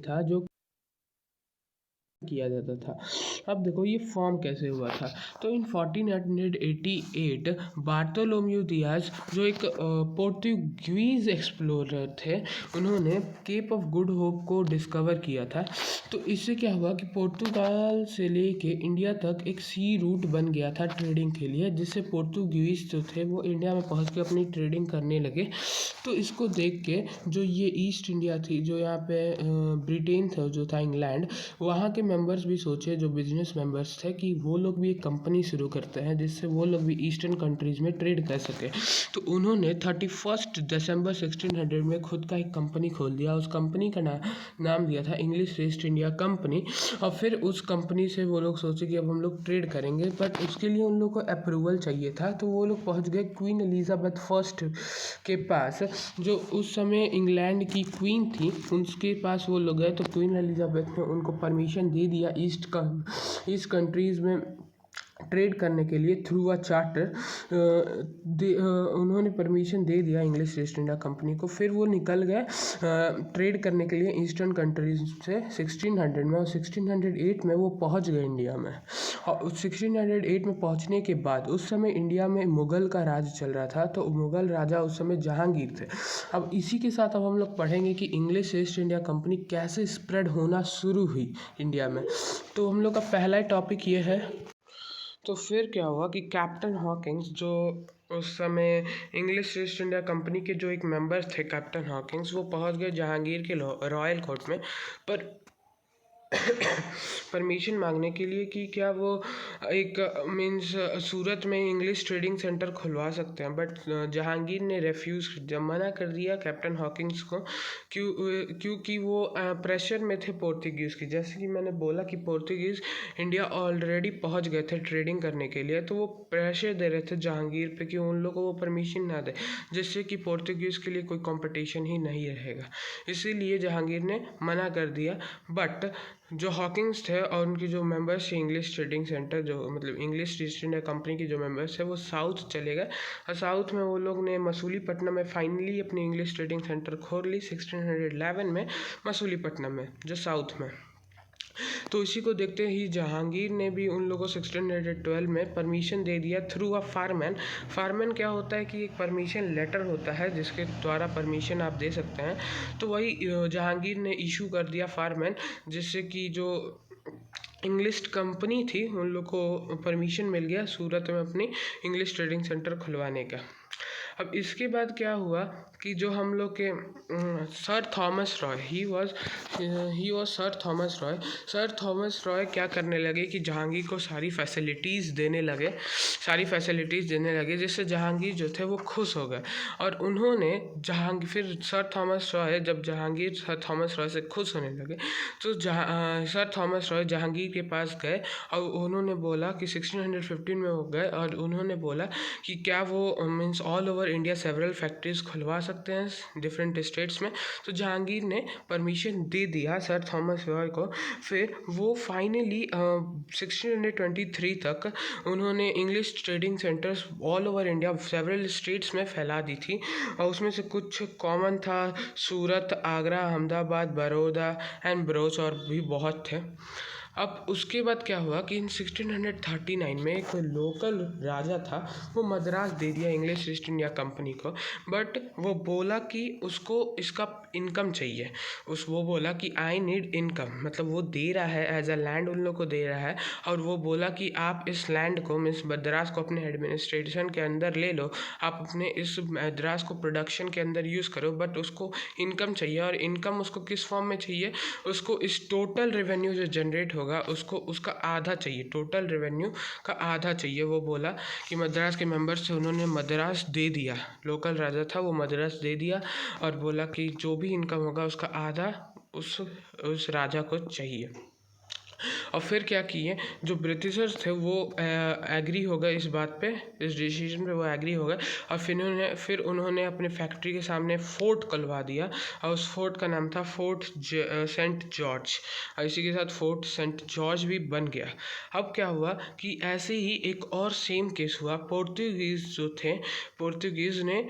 था जो किया जाता था। अब देखो ये फॉर्म कैसे हुआ था। तो इन 1488 बार्थोलोम्यू दियाज जो एक पोर्तुगीज़ एक्सप्लोरर थे, उन्होंने केप ऑफ गुड होप को डिस्कवर किया था। तो इससे क्या हुआ कि पुर्तगाल से लेके इंडिया तक एक सी रूट बन गया था ट्रेडिंग के लिए, जिससे पोर्तुगीज़ जो थे वो इंडिया में पहुंच के अपनी ट्रेडिंग करने लगे। तो इसको देख के जो ये ईस्ट इंडिया थी, जो यहाँ पे ब्रिटेन था, जो था इंग्लैंड, वहाँ के मेंबर्स भी सोचे, जो बिजनेस मेंबर्स थे, कि वो लोग भी एक कंपनी शुरू करते हैं जिससे वो लोग भी ईस्टर्न कंट्रीज़ में ट्रेड कर सके। तो उन्होंने 31 दिसंबर 1600 में खुद का एक कंपनी खोल दिया। उस कंपनी का नाम दिया था इंग्लिश ईस्ट इंडिया कंपनी। और फिर उस कंपनी से वो लोग सोचे कि अब हम लोग ट्रेड करेंगे, बट उसके लिए उन लोग को अप्रूवल चाहिए था। तो वो लोग पहुँच गए क्वीन एलिजाबेथ फर्स्ट के पास, जो उस समय इंग्लैंड की क्वीन थी, उसके पास वो लोग गए। तो क्वीन एलिजाबेथ ने उनको परमिशन दे दिया ईस्ट कंट्रीज़ में ट्रेड करने के लिए थ्रू अ चार्टर। उन्होंने परमिशन दे दिया इंग्लिश ईस्ट इंडिया कंपनी को। फिर वो निकल गए ट्रेड करने के लिए ईस्टर्न कंट्रीज से 1600 में, और 1608 में वो पहुंच गए इंडिया में। और 1608 में पहुंचने के बाद उस समय इंडिया में मुग़ल का राज चल रहा था। तो मुग़ल राजा उस समय जहांगीर थे। अब इसी के साथ अब हम लोग पढ़ेंगे कि इंग्लिश ईस्ट इंडिया कंपनी कैसे स्प्रेड होना शुरू हुई इंडिया में। तो हम लोग का पहला टॉपिक ये है। तो फिर क्या हुआ कि कैप्टन हॉकिंस, जो उस समय इंग्लिश ईस्ट इंडिया कंपनी के जो एक मेंबर थे, कैप्टन हॉकिंस, वो पहुंच गए जहांगीर के रॉयल कोर्ट में पर परमिशन मांगने के लिए कि क्या वो एक मीन्स सूरत में इंग्लिश ट्रेडिंग सेंटर खुलवा सकते हैं। बट जहांगीर ने रेफ्यूज़ जब मना कर दिया कैप्टन हॉकिंस को, क्योंकि वो प्रेशर में थे पोर्तुगीज़ की। जैसे कि मैंने बोला कि पोर्तुगीज़ इंडिया ऑलरेडी पहुंच गए थे ट्रेडिंग करने के लिए, तो वो प्रेशर दे रहे थे जहांगीर पे कि उन लोगों को वो परमिशन ना दे, जिससे कि पोर्तुगीज़ के लिए कोई कंपटीशन ही नहीं रहेगा। इसीलिए जहांगीर ने मना कर दिया। बट जो हॉकिंस थे और उनकी जो मेंबर्स थे इंग्लिश ट्रेडिंग सेंटर, जो मतलब इंग्लिश ईस्ट इंडिया कंपनी के जो मेंबर्स थे, वो साउथ चले गए। और साउथ में वो लोग ने मसूलीपट्टनम में फाइनली अपनी इंग्लिश ट्रेडिंग सेंटर खोल ली 1611 में, मसूलीपट्टनम में, जो साउथ में। तो इसी को देखते ही जहांगीर ने भी उन लोगों 1612 में परमिशन दे दिया थ्रू अ फारमैन। फारमैन क्या होता है कि एक परमिशन लेटर होता है जिसके द्वारा परमिशन आप दे सकते हैं। तो वही जहांगीर ने इशू कर दिया फारमैन, जिससे कि जो इंग्लिश कंपनी थी उन लोग को परमिशन मिल गया सूरत में अपनी इंग्लिश ट्रेडिंग सेंटर खुलवाने का। अब इसके बाद क्या हुआ कि जो हम लोग के sir Thomas Roy, he was sir Thomas Roy क्या करने लगे कि जहांगीर को सारी फैसिलिटीज़ देने लगे, जिससे जहांगीर जो थे वो खुश हो गए। और उन्होंने फिर सर थॉमस रॉय, जब जहांगीर सर थॉमस रॉय से खुश होने लगे, तो सर थॉमस रॉय जहांगीर के पास गए और उन्होंने बोला कि 1615 में वो गए और उन्होंने बोला कि क्या वो means all over India several factories खुलवा सकते हैं डिफरेंट स्टेट्स में। तो जहांगीर ने परमिशन दे दिया सर थॉमस रॉय को। फिर वो फाइनली 1623 तक उन्होंने English trading centres all over India several states में फैला दी थी। और उसमें से कुछ कॉमन था, सूरत, आगरा, अहमदाबाद, बड़ौदा एंड बरोच, और भी बहुत थे। अब उसके बाद क्या हुआ कि इन 1639 में एक लोकल राजा था, वो मद्रास दे दिया इंग्लिश ईस्ट इंडिया कंपनी को। बट वो बोला कि उसको इसका इनकम चाहिए। वो बोला कि आई नीड इनकम, मतलब वो दे रहा है एज अ लैंड, उन लोग को दे रहा है। और वो बोला कि आप इस लैंड को मीन्स मद्रास को अपने एडमिनिस्ट्रेशन के अंदर ले लो, आप अपने इस मद्रास को प्रोडक्शन के अंदर यूज़ करो, बट उसको इनकम चाहिए। और इनकम उसको किस फॉर्म में चाहिए, उसको इस टोटल रेवेन्यू जो जनरेट होगा उसको उसका आधा चाहिए, टोटल रेवेन्यू का आधा चाहिए। वो बोला कि मद्रास के मेंबर्स थे, उन्होंने मद्रास दे दिया, लोकल राजा था वो मद्रास दे दिया और बोला कि जो भी इनकम होगा उसका आधा उस राजा को चाहिए। और फिर क्या किए, जो ब्रिटिशर्स थे वो एग्री हो गए इस बात पे, इस डिसीजन पे वो एग्री हो गए। और फिर उन्होंने अपने फैक्ट्री के सामने फोर्ट खुलवा दिया और उस फोर्ट का नाम था फोर्ट सेंट जॉर्ज। और इसी के साथ फोर्ट सेंट जॉर्ज भी बन गया। अब क्या हुआ कि ऐसे ही एक और सेम केस हुआ। पोर्तुगीज़ जो थे, पोर्तुगीज़ ने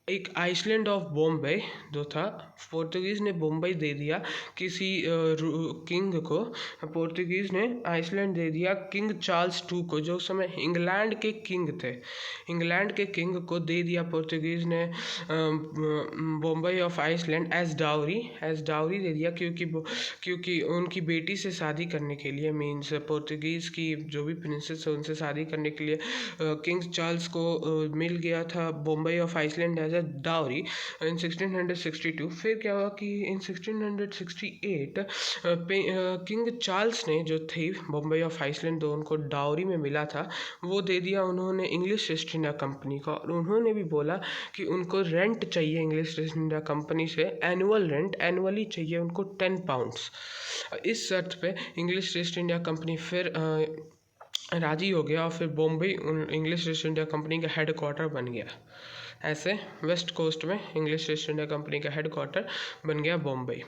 एक आइसलैंड ऑफ बॉम्बे जो था, पोर्तुगीज़ ने बॉम्बे दे दिया किसी किंग को। पोर्तुगीज़ ने आइसलैंड दे दिया किंग चार्ल्स टू को, जो उस समय इंग्लैंड के किंग थे। इंग्लैंड के किंग को दे दिया पोर्तुगीज़ ने Bombay of island as dowry दे दिया, क्योंकि उनकी बेटी से शादी करने के लिए, मीन्स पोर्तुगीज़ की जो भी प्रिंसेस है उनसे शादी करने के लिए किंग चार्ल्स को मिल गया था Bombay of island as a dowry in 1662। फिर क्या हुआ कि इन 1668 किंग चार्ल्स ने जो थी बॉम्बे ऑफ आइसलैंड जो उनको डाउरी में मिला था वो दे दिया उन्होंने इंग्लिश ईस्ट इंडिया कंपनी को। और उन्होंने भी बोला कि उनको रेंट चाहिए इंग्लिश ईस्ट इंडिया कंपनी से, एनुअल रेंट, एनुअली चाहिए उनको 10 पाउंड्स। इस शर्त पे इंग्लिश ईस्ट इंडिया कंपनी फिर राजी हो गया और फिर Bombay English east India company का हेड क्वार्टर बन गया। ऐसे वेस्ट कोस्ट में इंग्लिश ईस्ट इंडिया कंपनी का हेड क्वार्टर बन गया बॉम्बे।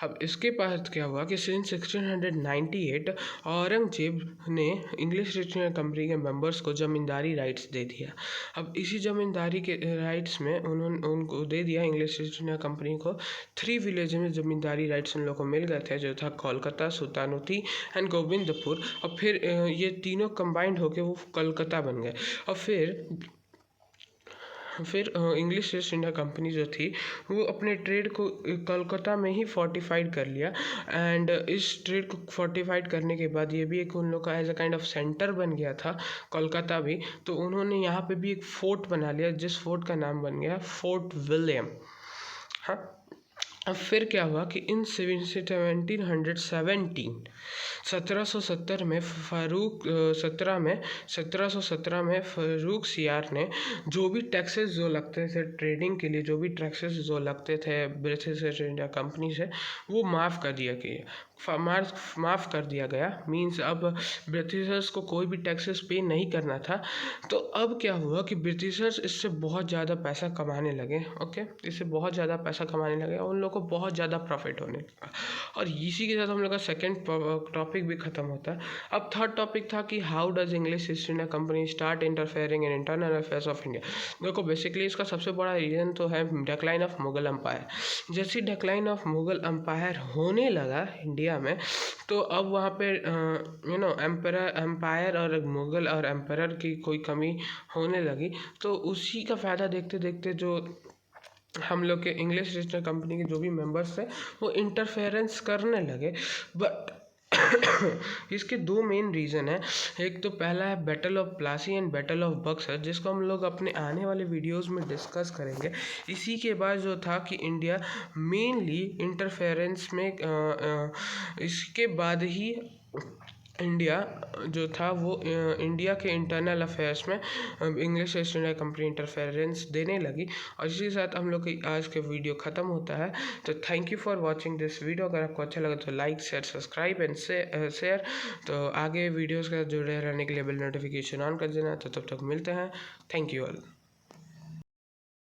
अब इसके बाद क्या हुआ कि सन 1698 औरंगजेब ने इंग्लिश ईस्ट इंडिया कंपनी के मेंबर्स को ज़मींदारी राइट्स दे दिया। अब इसी ज़मींदारी के राइट्स में उन्होंने उनको दे दिया इंग्लिश ईस्ट इंडिया कंपनी को 3 विलेज में ज़मींदारी राइट्स उन लोगों को मिल गए थे, जो था कोलकाता, सुल्तानुती एंड गोविंदपुर। और फिर ये तीनों कंबाइंड होके वो कलकत्ता बन गए। और फिर इंग्लिश ईस्ट इंडिया कंपनी जो थी वो अपने ट्रेड को कलकत्ता में ही फोर्टिफाइड कर लिया। एंड इस ट्रेड को फोर्टिफाइड करने के बाद ये भी एक उन लोग का as a kind of centre बन गया था कोलकाता भी। तो उन्होंने यहाँ पे भी एक फोर्ट बना लिया, जिस फोर्ट का नाम बन गया फोर्ट विलियम। हाँ, अब फिर क्या हुआ कि इन 1717 में फ़ारूक सियार ने जो भी टैक्सेस जो लगते थे ट्रेडिंग के लिए, जो भी टैक्सेस जो लगते थे ब्रिटिश ईस्ट इंडिया कंपनी से, वो माफ़ कर दिया गया। मींस अब ब्रिटिशर्स को कोई भी टैक्सेस पे नहीं करना था। तो अब क्या हुआ कि ब्रिटिशर्स इससे बहुत ज़्यादा पैसा कमाने लगे। ओके, इससे बहुत ज़्यादा पैसा कमाने लगे और उन लोगों को बहुत ज़्यादा प्रॉफिट होने लगा। और इसी के साथ हम लोग का सेकेंड टॉपिक भी ख़त्म होता है। अब थर्ड टॉपिक था कि how does English east India company start interfering in internal affairs of India. देखो, बेसिकली इसका सबसे बड़ा रीज़न तो है डिक्लाइन ऑफ मुगल एम्पायर। जैसे डिक्लाइन ऑफ मुगल एम्पायर होने लगा इंडिया में, तो अब वहाँ पे एम्पायर और मुगल और एम्पायर की कोई कमी होने लगी। तो उसी का फ़ायदा देखते देखते जो हम लोग के इंग्लिश ईस्ट इंडिया कंपनी के जो भी मेंबर्स थे वो इंटरफेरेंस करने लगे। बट इसके दो मेन रीज़न है। एक तो पहला है battle of Plassey and battle of Buxar, जिसको हम लोग अपने आने वाले वीडियोस में डिस्कस करेंगे। इसी के बाद जो था कि इंडिया मेनली इंटरफेरेंस में इसके बाद ही इंडिया जो था वो इंडिया के इंटरनल अफेयर्स में English east India company interference देने लगी। और इसी के साथ हम लोग की आज के वीडियो ख़त्म होता है। तो thank you for watching this video. अगर आपको अच्छा लगा तो like, share, subscribe and share. तो आगे वीडियोज़ का जुड़े रहने के लिए बेल नोटिफिकेशन ऑन कर देना। तो तब तक मिलते हैं। Thank you all.